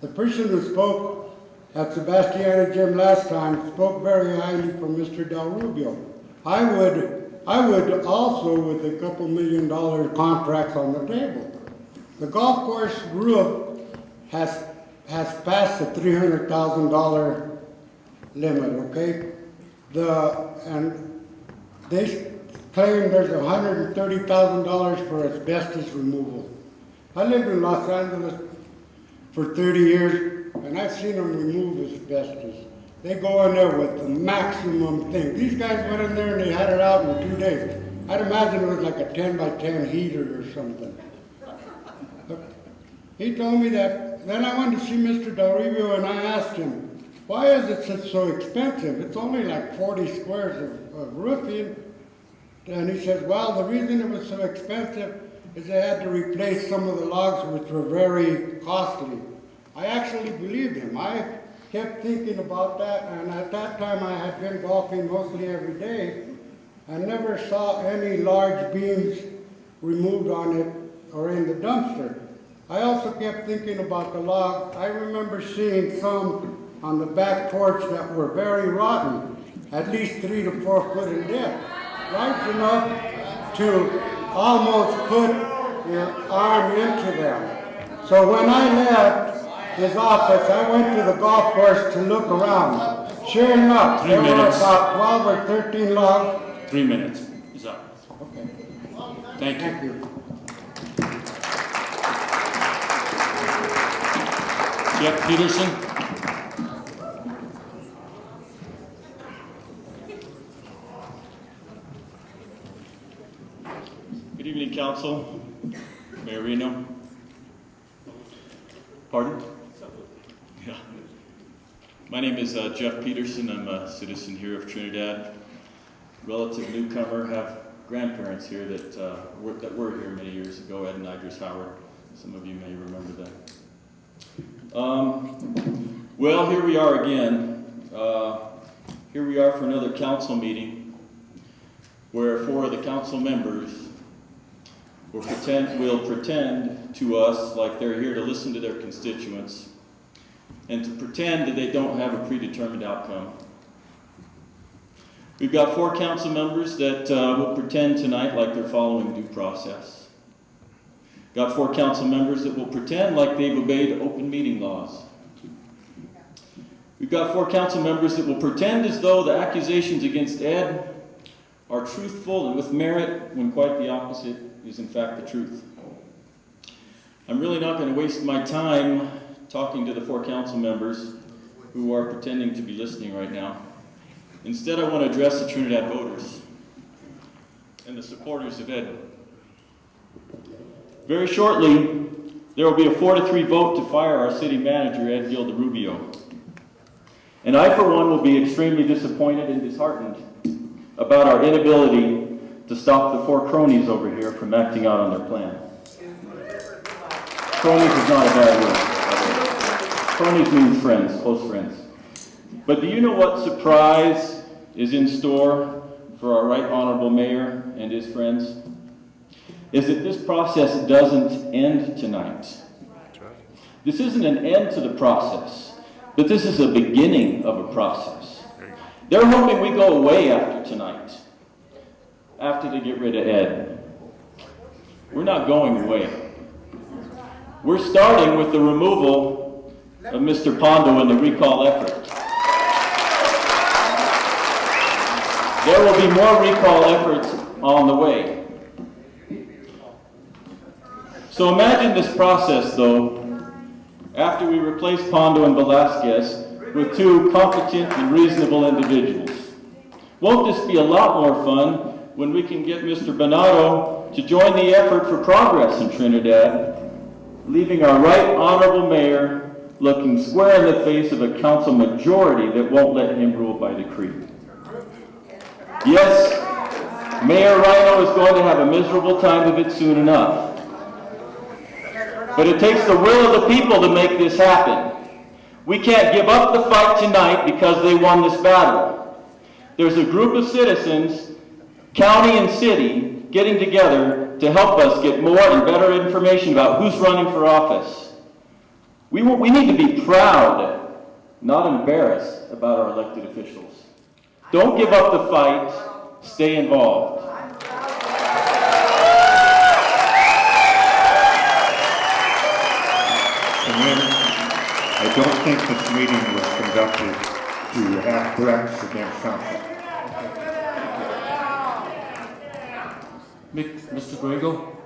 The person who spoke at Sebastiana Gym last time spoke very highly for Mr. Del Rubio. I would also, with a couple $1 million contracts on the table. The golf course roof has passed the $300,000 limit, okay? And they claim there's $130,000 for asbestos removal. I lived in Los Angeles for 30 years, and I've seen them remove asbestos. They go in there with the maximum thing. These guys went in there and they had it out in 2 days. I'd imagine it was like a 10 by 10 heater or something. But he told me that. Then I went to see Mr. Del Rubio and I asked him, why is it so expensive? It's only like 40 squares of roofing. And he says, well, the reason it was so expensive is they had to replace some of the logs which were very costly. I actually believed him. I kept thinking about that, and at that time I had been golfing mostly every day. I never saw any large beams removed on it or in the dumpster. I also kept thinking about the logs. I remember seeing some on the back porch that were very rotten, at least 3 to 4 foot in depth, large enough to almost put your arm into them. So when I left his office, I went to the golf course to look around. Sure enough, there were about 12 or 13 logs. 3 minutes is up. Okay. Thank you. Jeff Peterson. Good evening, Council. Mayor Reno. Pardon? Yeah. My name is Jeff Peterson. I'm a citizen here of Trinidad. Relative newcomer, have grandparents here that were here many years ago, Ed and Idris Howard. Some of you may remember that. Well, here we are again. Here we are for another council meeting where 4 of the council members will pretend to us like they're here to listen to their constituents and to pretend that they don't have a predetermined outcome. We've got 4 council members that will pretend tonight like they're following due process. Got 4 council members that will pretend like they've obeyed open meeting laws. We've got 4 council members that will pretend as though the accusations against Ed are truthful and with merit, when quite the opposite is in fact the truth. I'm really not going to waste my time talking to the 4 council members who are pretending to be listening right now. Instead, I want to address the Trinidad voters and the supporters of Ed. Very shortly, there will be a 4-3 vote to fire our city manager, Ed Del Rubio. And I, for one, will be extremely disappointed and disheartened about our inability to stop the 4 cronies over here from acting out on their plan. Cronies is not a bad word. Cronies means friends, close friends. But do you know what surprise is in store for our right honorable mayor and his friends? Is that this process doesn't end tonight. This isn't an end to the process, but this is a beginning of a process. They're hoping we go away after tonight, after they get rid of Ed. We're not going away. We're starting with the removal of Mr. Pondo and the recall effort. There will be more recall efforts on the way. So imagine this process, though, after we replace Pondo and Velasquez with 2 competent and reasonable individuals. Won't this be a lot more fun when we can get Mr. Bernardo to join the effort for progress in Trinidad, leaving our right honorable mayor looking square in the face of a council majority that won't let him rule by decree? Yes, Mayor Rhino is going to have a miserable time of it soon enough. But it takes the will of the people to make this happen. We can't give up the fight tonight because they won this battle. There's a group of citizens, county and city, getting together to help us get more and better information about who's running for office. We need to be proud, not embarrassed, about our elected officials. Don't give up the fight. Stay involved. I don't think this meeting was conducted to have threats against council. Mr. Grego?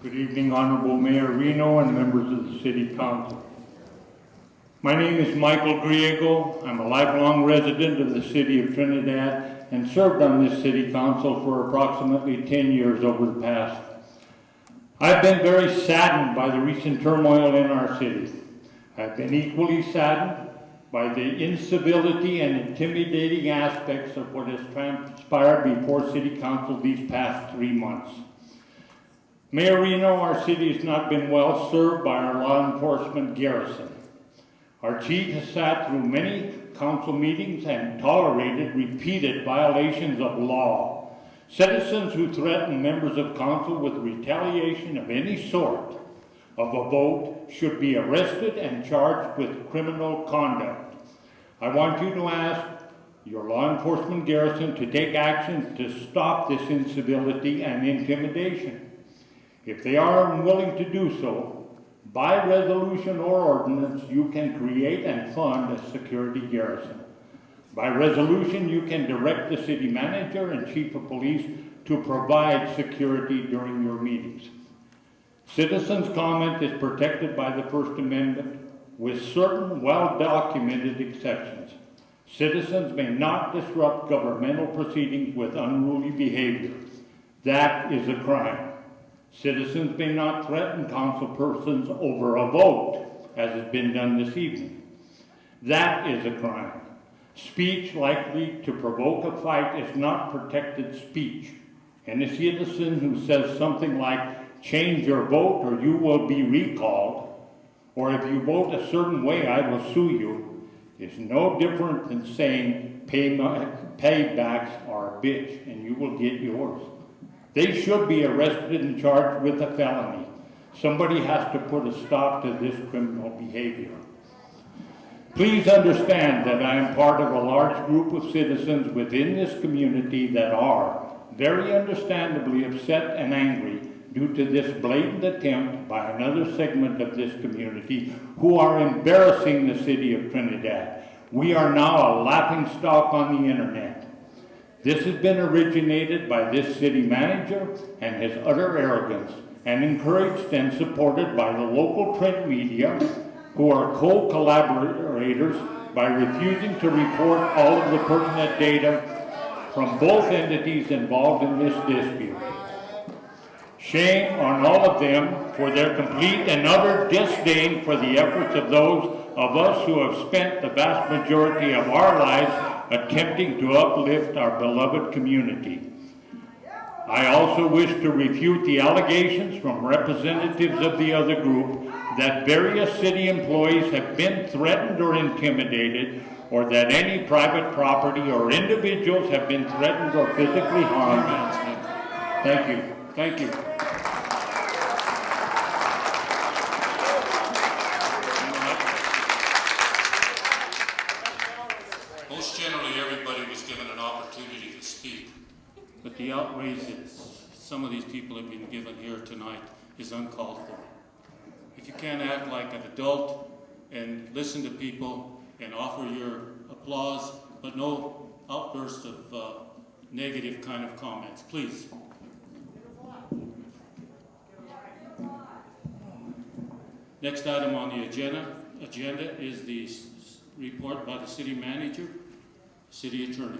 Good evening, Honorable Mayor Reno and members of the City Council. My name is Michael Griego. I'm a lifelong resident of the City of Trinidad and served on this City Council for approximately 10 years over the past. I've been very saddened by the recent turmoil in our city. I've been equally saddened by the incivility and intimidating aspects of what has transpired before City Council these past 3 months. Mayor Reno, our city has not been well served by our law enforcement garrison. Our chief has sat through many council meetings and tolerated repeated violations of law. Citizens who threaten members of council with retaliation of any sort of a vote should be arrested and charged with criminal conduct. I want you to ask your law enforcement garrison to take action to stop this incivility and intimidation. If they are unwilling to do so, by resolution or ordinance, you can create and fund a security garrison. By resolution, you can direct the city manager and chief of police to provide security during your meetings. Citizens' comment is protected by the First Amendment with certain well-documented exceptions. Citizens may not disrupt governmental proceedings with unruly behavior. That is a crime. Citizens may not threaten councilpersons over a vote, as has been done this evening. That is a crime. Speech likely to provoke a fight is not protected speech. And a citizen who says something like, "Change your vote or you will be recalled," or "If you vote a certain way, I will sue you," is no different than saying, "Paybacks are a bitch and you will get yours." They should be arrested and charged with a felony. Somebody has to put a stop to this criminal behavior. Please understand that I am part of a large group of citizens within this community that are very understandably upset and angry due to this blatant attempt by another segment of this community who are embarrassing the city of Trinidad. We are now a laughingstock on the internet. This has been originated by this city manager and his utter arrogance, and encouraged and supported by the local print media, who are co-collaborators by refusing to report all of the pertinent data from both entities involved in this dispute. Shame on all of them for their complete and utter disdain for the efforts of those of us who have spent the vast majority of our lives attempting to uplift our beloved community. I also wish to refute the allegations from representatives of the other group that various city employees have been threatened or intimidated, or that any private property or individuals have been threatened or physically harmed. Thank you. Thank you. Most generally, everybody was given an opportunity to speak, but the outrage that some of these people have been given here tonight is uncalled for. If you can't act like an adult and listen to people and offer your applause, but no outbursts of negative kind of comments, please. Next item on the agenda is the report by the city manager, city attorney.